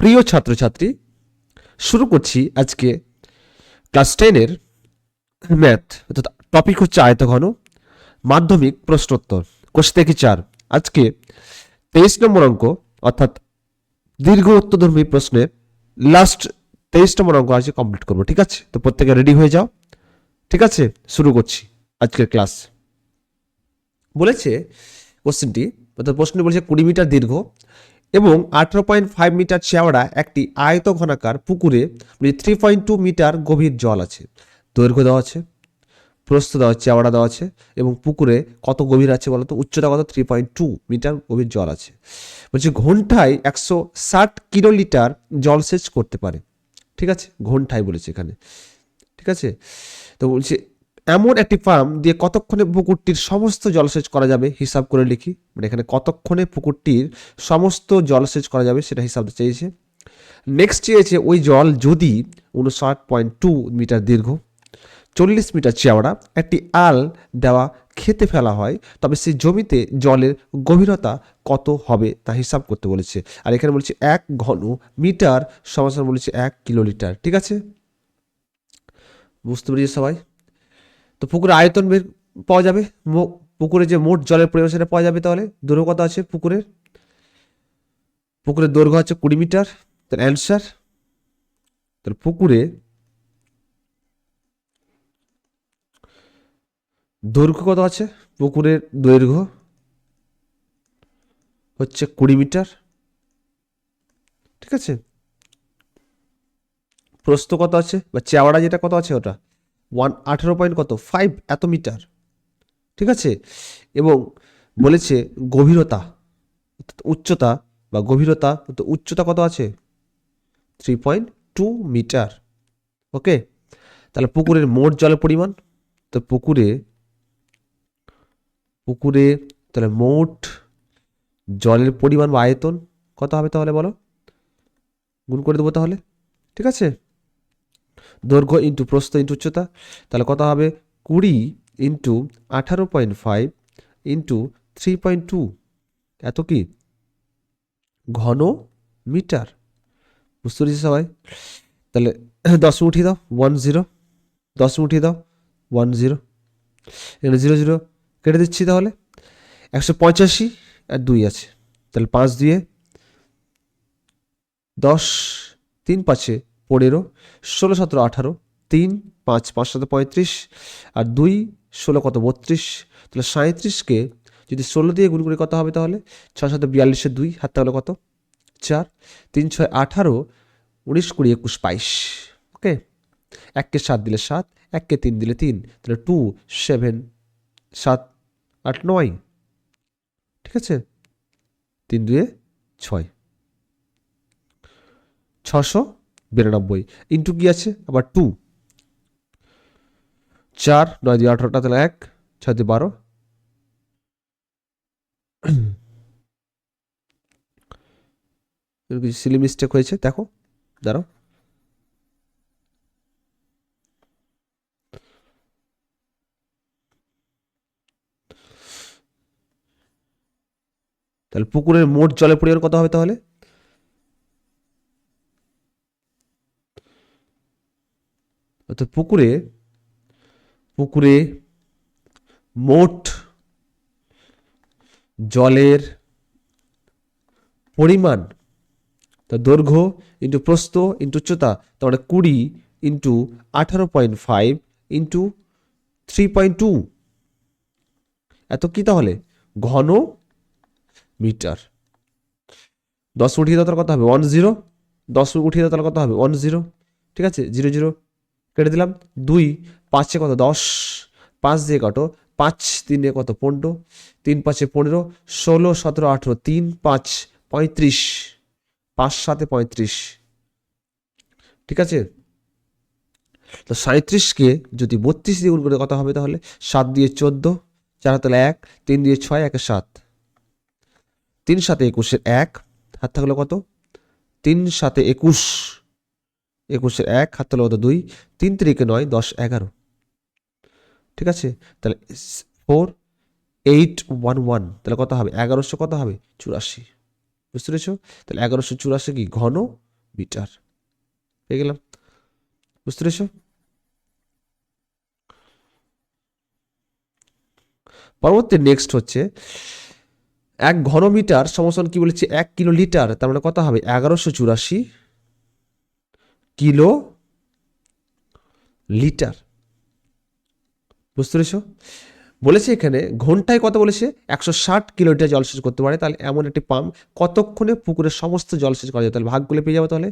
প্রিয় ছাত্রছাত্রী, শুরু করছি আজকে ক্লাস 10-এর ম্যাথ। টপিক হচ্ছে আয়তঘন, মাধ্যমিক প্রশ্নোত্তর, কোশ্চেন থেকে 4। আজকে 23 নম্বর অঙ্ক, অর্থাৎ দীর্ঘ উত্তরধর্মী প্রশ্নের লাস্ট 23 নম্বর অঙ্ক আজকে কমপ্লিট করবো। ঠিক আছে, তো প্রত্যেকে রেডি হয়ে যাও। ঠিক আছে, শুরু করছি আজকের ক্লাস। বলেছে কোশ্চেনটি, অর্থাৎ প্রশ্নটি বলেছে 20 মিটার দীর্ঘ এবং 18.5 মিটার চওড়া একটি আয়তঘনাকার পুকুরে 3.2 মিটার গভীর জল আছে। দৈর্ঘ্য দেওয়া আছে, প্রস্থ দেওয়া আছে, চওড়া দেওয়া আছে এবং পুকুরে কত গভীর আছে বলতো, উচ্চতা কত, 3.2 মিটার গভীর জল আছে। বলছে ঘন্টায় 160 কিলোলিটার জলসেচ করতে পারে। ঠিক আছে, ঘন্টায় বলেছে এখানে। ঠিক আছে, তো বলছে এমন একটি পাম্প দিয়ে কতক্ষণে পুকুরটির সমস্ত জলসেচ করা যাবে হিসাব করে লিখি। মানে এখানে কতক্ষণে পুকুরটির সমস্ত জলসেচ করা যাবে সেটা হিসাব চেয়েছে। নেক্সট চেয়েছে ওই জল যদি 59.2 মিটার দীর্ঘ, 40 মিটার চওড়া একটি আল দেওয়া খেতে ফেলা হয়, তবে সেই জমিতে জলের গভীরতা কত হবে তা হিসাব করতে বলেছে। আর এখানে বলছে 1 ঘন মিটার সমান বলেছে 1 কিলোলিটার। ঠিক আছে, বুঝতে পেরেছি সবাই? তো পুকুরের আয়তন বের পাওয়া যাবে, পুকুরে যে মোট জলের পরিমাণ সেটা পাওয়া যাবে। তাহলে দৈর্ঘ্য কত আছে পুকুরের দৈর্ঘ্য হচ্ছে 20 মিটার। তার অ্যান্সার, তাহলে পুকুরে দৈর্ঘ্য কত আছে, পুকুরের দৈর্ঘ্য হচ্ছে 20 মিটার। ঠিক আছে, প্রস্থ কত আছে বা চওড়া যেটা কত আছে ওটা 18.5 এত মিটার। ঠিক আছে, এবং বলেছে গভীরতা, উচ্চতা বা গভীরতা, তো উচ্চতা কত আছে 3.2 মিটার। ওকে, তাহলে পুকুরের মোট জলের পরিমাণ, তো পুকুরে তাহলে মোট জলের পরিমাণ বা আয়তন কত হবে তাহলে বলো, গুণ করে দেবো তাহলে। ঠিক আছে, দৈর্ঘ্য ইন্টু প্রস্থ ইন্টু উচ্চতা, তাহলে কত হবে 20 ইন্টু 18.5 ইন্টু 3.2, এত কি ঘন মিটার। বুঝতে পেরেছি সবাই? তাহলে 10 উঠিয়ে দাও 10, 10 উঠিয়ে দাও 10, এখানে 0 0 কেটে দিচ্ছি। তাহলে 185 আর 2 আছে, তাহলে 5 দিয়ে 10, 3 5 15, 16 17 18, 3 5 5 7 35 আর 2 16 কত 32। তাহলে 37কে যদি 16 দিয়ে গুণ করে কত হবে, তাহলে 6 7 42 2 হাত তাহলে কত 4, 3 6 18, 19 20 21 22। ওকে, 1কে 7 দিলে 7, 1কে 3 দিলে 3, তাহলে 2 7 7 8 9। ঠিক আছে, 3 2 6, 692 ইন্টু কি আছে আবার 2, 4 9 2 18টা, তাহলে 1 6 2 12, সিলি মিস্টেক হয়েছে দেখো, দাঁড়াও। তাহলে পুকুরের মোট জলের পরিমাণ কত হবে তাহলে, অর্থাৎ পুকুরে মোট জলের পরিমাণ, তা দৈর্ঘ্য ইন্টু প্রস্থ ইন্টু উচ্চতা, তাহলে 20 ইন্টু 18.5 ইন্টু 3.2, এত কি তাহলে ঘন মিটার। 10 উঠিয়ে দাও তাহলে কত হবে 10, 10 উঠিয়ে দাও তাহলে কত হবে 10। ঠিক আছে, 0 0 কেটে দিলাম। 2 5 কত 10, 5 দিয়ে কাটো, 5 3 কত 15, 3 5 15, 16 17 18, 3 5 35, 5 7 35। ঠিক আছে, তো 37কে যদি 32 দিয়ে গুণ করে কত হবে, তাহলে 7 দিয়ে 14, 4 তাহলে 1, 3 দিয়ে 6, 1 7, 3 7 21 1 হাত থাকলো কত, 3 7 21, 21 1 হাত থাকলো কত 2, 3 3 9 10 11। ঠিক আছে, তাহলে 4811, তাহলে কত হবে 1100 কত হবে 84। বুঝতে পেরেছো? তাহলে 1184 কি ঘন মিটার পেয়ে গেলাম। বুঝতে পেরেছ? পরবর্তী নেক্সট হচ্ছে 1 ঘনমিটার সমান কি বলেছে 1 কিলো লিটার, তার মানে কত হবে 1184 কিলো লিটার। বুঝতে পেরেছ? বলেছে এখানে ঘন্টায় কত বলেছে 160 কিলো লিটার জলসেচ করতে পারে। তাহলে এমন একটি পাম্প কতক্ষণে পুকুরের সমস্ত জলসেচ করা যাবে? তাহলে ভাগগুলো পেয়ে যাবো। তাহলে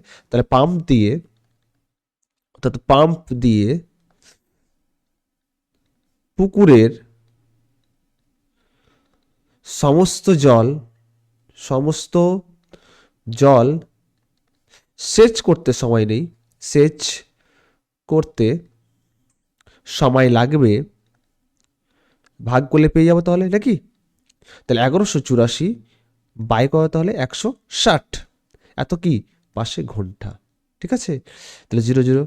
পাম্প দিয়ে পুকুরের সমস্ত জল সেচ করতে সময় নেই, সেচ করতে সময় লাগবে, ভাগ করলে পেয়ে যাবো তাহলে নাকি। তাহলে 1184 বাই করা তাহলে 160, এত কি পাশে ঘন্টা। ঠিক আছে, তাহলে 0080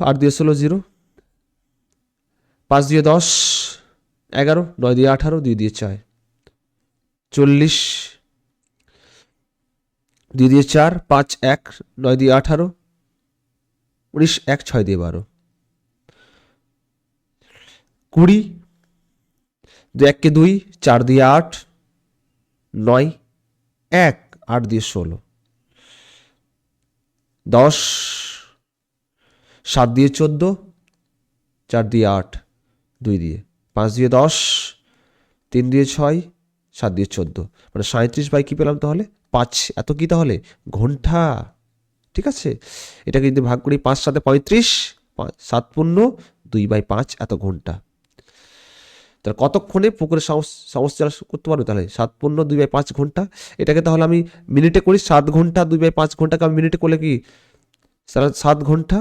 8 দিয়ে 16 0, 5 দিয়ে 10 11, 9 দিয়ে 18, 2 দিয়ে 4 40, 2 দিয়ে 4 5 1, 9 দিয়ে 18, 19 1 6 দিয়ে 12, 20, 2 1 কে 2, 4 দিয়ে 8, 9 1 8 দিয়ে 16, 10, 7 দিয়ে 14, 4 দিয়ে 8, 2 দিয়ে 5 দিয়ে 10, 3 দিয়ে 6, 7 দিয়ে 14, মানে 37 বাই কি পেলাম তাহলে 5, এত কি তাহলে ঘন্টা। ঠিক আছে, এটাকে যদি ভাগ করি 5 7 35, 7 পূর্ণ 2/5 এত ঘন্টা। তাহলে কতক্ষণে পুকুরের সমস্ত জল করতে পারবে? তাহলে 7 পূর্ণ 2/5 ঘন্টা। এটাকে তাহলে আমি মিনিটে করি, 7 ঘন্টা 2/5 ঘন্টাকে আমি মিনিটে করলে কি 7 ঘন্টা,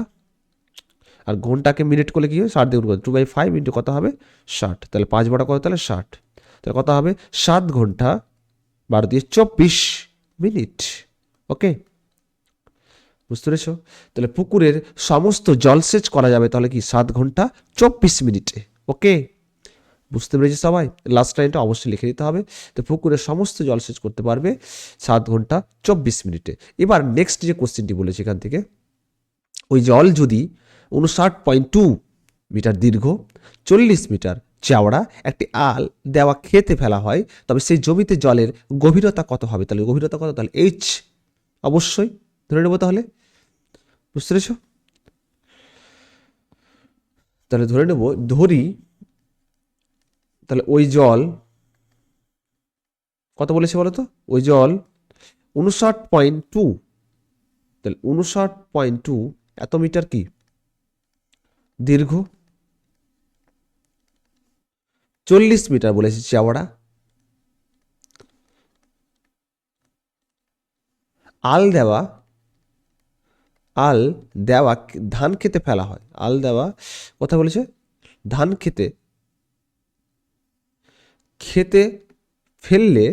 আর ঘন্টাকে মিনিট করলে কি হবে 60 দিয়ে গুণ করতে 2/5 ইন্টু কত হবে 60, তাহলে 5 বড় কত তাহলে 60, তাহলে কত হবে 7 ঘন্টা 12 দিয়ে 24 মিনিট। ওকে, বুঝতে পেরেছ? তাহলে পুকুরের সমস্ত জলসেচ করা যাবে তাহলে কি 7 ঘন্টা 24 মিনিটে। ওকে, বুঝতে পেরেছি সবাই? লাস্ট লাইনটা অবশ্যই লিখে দিতে হবে। তো পুকুরের সমস্ত জলসেচ করতে পারবে 7 ঘন্টা 24 মিনিটে। এবার নেক্সট যে কোশ্চেনটি বলেছে এখান থেকে, ওই জল যদি 59.2 মিটার দীর্ঘ 40 মিটার চওড়া একটি আল দেওয়া খেতে ফেলা হয়, তবে সেই জমিতে জলের গভীরতা কত হবে? তাহলে গভীরতা কত? তাহলে এইচ অবশ্যই ধরে নেব। তাহলে বুঝতে পেরেছ? তাহলে ধরে নেব, ধরি তাহলে ওই জল কত বলেছে বলো তো? ওই জল 59.2, তাহলে 59.2 এত মিটার কি দীর্ঘ, 40 মিটার বলেছে চওড়া, আল দেওয়া ধান খেতে ফেলা হয়। আল দেওয়া কথা বলেছে ধান খেতে ফেললে,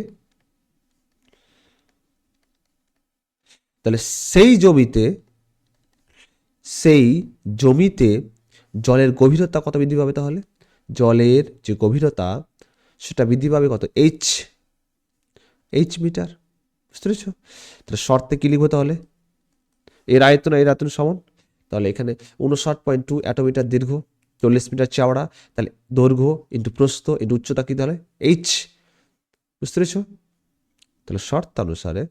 তাহলে সেই জমিতে জলের গভীরতা কত বৃদ্ধি পাবে? তাহলে জলের যে গভীরতা সেটা বৃদ্ধি পাবে কত? H metre. বুঝতে পেরেছ? তাহলে শর্তে কি লিখবো তাহলে? এর আয়তন সমান, তাহলে এখানে 59.2 এত মিটার দীর্ঘ 40 মিটার চওড়া, তাহলে দৈর্ঘ্য ইন্টু প্রস্থ ইন্টু উচ্চতা কি তাহলে এইচ। বুঝতে পেরেছ? তাহলে শর্তানুসারে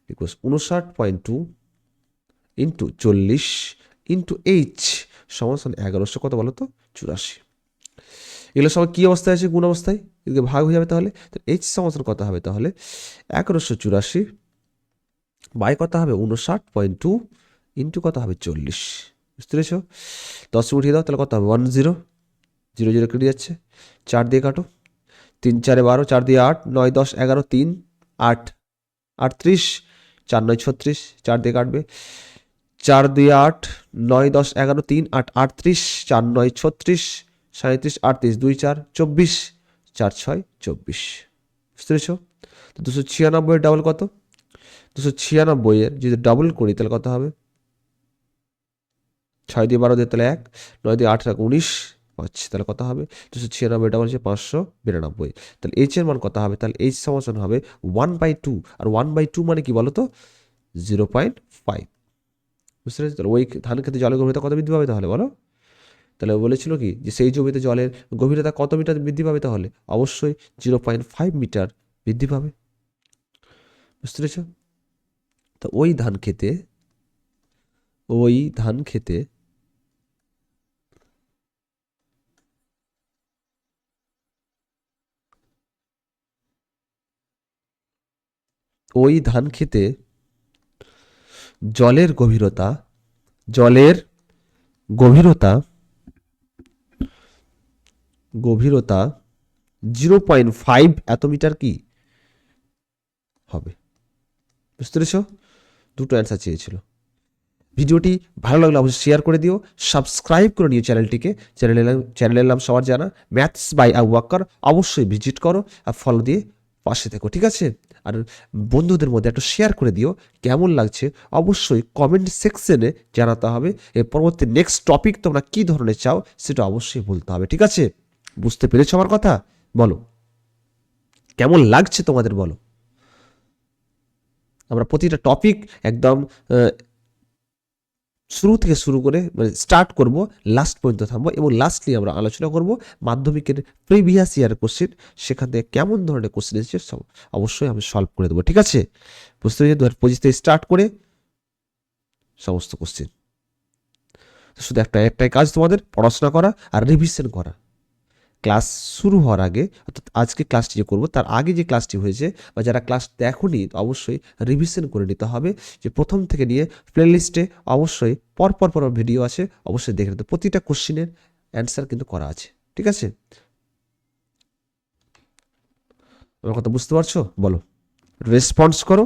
59.2 ইন্টু 40 ইন্টু এইচ সমান 1100 কত বলো তো 84। এগুলো সবাই কী অবস্থায় আছে? গুণ অবস্থায়, এদিকে ভাগ হয়ে যাবে। তাহলে এইচ সমান কত হবে? তাহলে 1184 বাই কত হবে 59.2 ইন্টু কত হবে 40। বুঝতে পেরেছ? 10 উঠিয়ে দাও, তাহলে কত হবে 10, 0 0 কেটে যাচ্ছে, 4 দিয়ে কাটো, 3 4 12, 4 দিয়ে 8, 9 10 11, 3 8 38, 4 9 36, 4 দিয়ে কাটবে, 4 2 8, 9 10 11, 3 8 38, 4 9 36, 37 38, 2 4 24, 4 6 24। বুঝতে পেরেছ? তো 296 এর ডাবল কত? 296 এর যদি ডাবল করি তাহলে কত হবে? 6 দিয়ে 12 দিয়ে তাহলে 1, 9 দিয়ে 8 19, পাচ্ছি, তাহলে কত হবে 296, এটা বলছে 592, তাহলে এইচ এর মান কত হবে, তাহলে এইচ সমান হবে 1/2, আর 1/2 মানে কি বলো তো 0.5। বুঝতে পেরেছি? তাহলে ওই ধান খেতে জলের গভীরতা কত বৃদ্ধি পাবে তাহলে বলো? তাহলে বলেছিল কি যে সেই জমিতে জলের গভীরতা কত মিটার বৃদ্ধি পাবে, তাহলে অবশ্যই 0.5 মিটার বৃদ্ধি পাবে। বুঝতে পেরেছ? তো ওই ধান খেতে ওই ধান খেতে ওই ধান খেতে জলের গভীরতা জলের গভীরতা গভীরতা 0.5 এত মিটার কি হবে। বুঝতে পেরেছ? দুটো অ্যান্সার চেয়েছিল। ভিডিওটি ভালো লাগলে অবশ্যই শেয়ার করে দিও, সাবস্ক্রাইব করে নিও চ্যানেলটিকে। চ্যানেলের নাম সবার জানা, ম্যাথস বাই আবু বকর। অবশ্যই ভিজিট করো আর ফলো দিয়ে পাশে থেকো, ঠিক আছে? আর বন্ধুদের মধ্যে একটু শেয়ার করে দিও। কেমন লাগছে অবশ্যই কমেন্ট সেকশনে জানাতে হবে। এর পরবর্তী নেক্সট টপিক তোমরা কী ধরনের চাও সেটা অবশ্যই বলতে হবে, ঠিক আছে? বুঝতে পেরেছো আমার কথা? বলো কেমন লাগছে তোমাদের, বলো। আমরা প্রতিটা টপিক একদম শুরু থেকে শুরু করে মানে স্টার্ট করব, লাস্ট পর্যন্ত থামবো, এবং লাস্টলি আমরা আলোচনা করব মাধ্যমিকের প্রিভিয়াস ইয়ার কোশ্চেন, সেখান থেকে কেমন ধরনের কোশ্চেন এসেছে সব অবশ্যই আমি সলভ করে দেবো, ঠিক আছে? বুঝতে পেরেছি? 2025 থেকে স্টার্ট করে সমস্ত কোশ্চেন। শুধু একটাই কাজ তোমাদের, পড়াশোনা করা আর রিভিশন করা। ক্লাস শুরু হওয়ার আগে, অর্থাৎ আজকে ক্লাসটি যে করবো তার আগে যে ক্লাসটি হয়েছে বা যারা ক্লাস দেখোনি অবশ্যই রিভিশন করে নিতে হবে। যে প্রথম থেকে নিয়ে প্লেলিস্টে অবশ্যই পর ভিডিও আছে, অবশ্যই দেখে নিতে। প্রতিটা কোশ্চেনের অ্যান্সার কিন্তু করা আছে, ঠিক আছে? আমার কথা বুঝতে পারছো? বলো, রেসপন্স করো।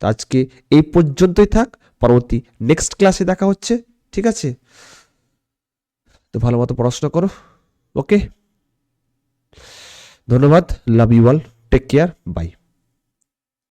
তো আজকে এই পর্যন্তই থাক, পরবর্তী নেক্সট ক্লাসে দেখা হচ্ছে, ঠিক আছে? তো ভালো মতো পড়াশোনা করো, ওকে? ধন্যবাদ, love you all, take care, by.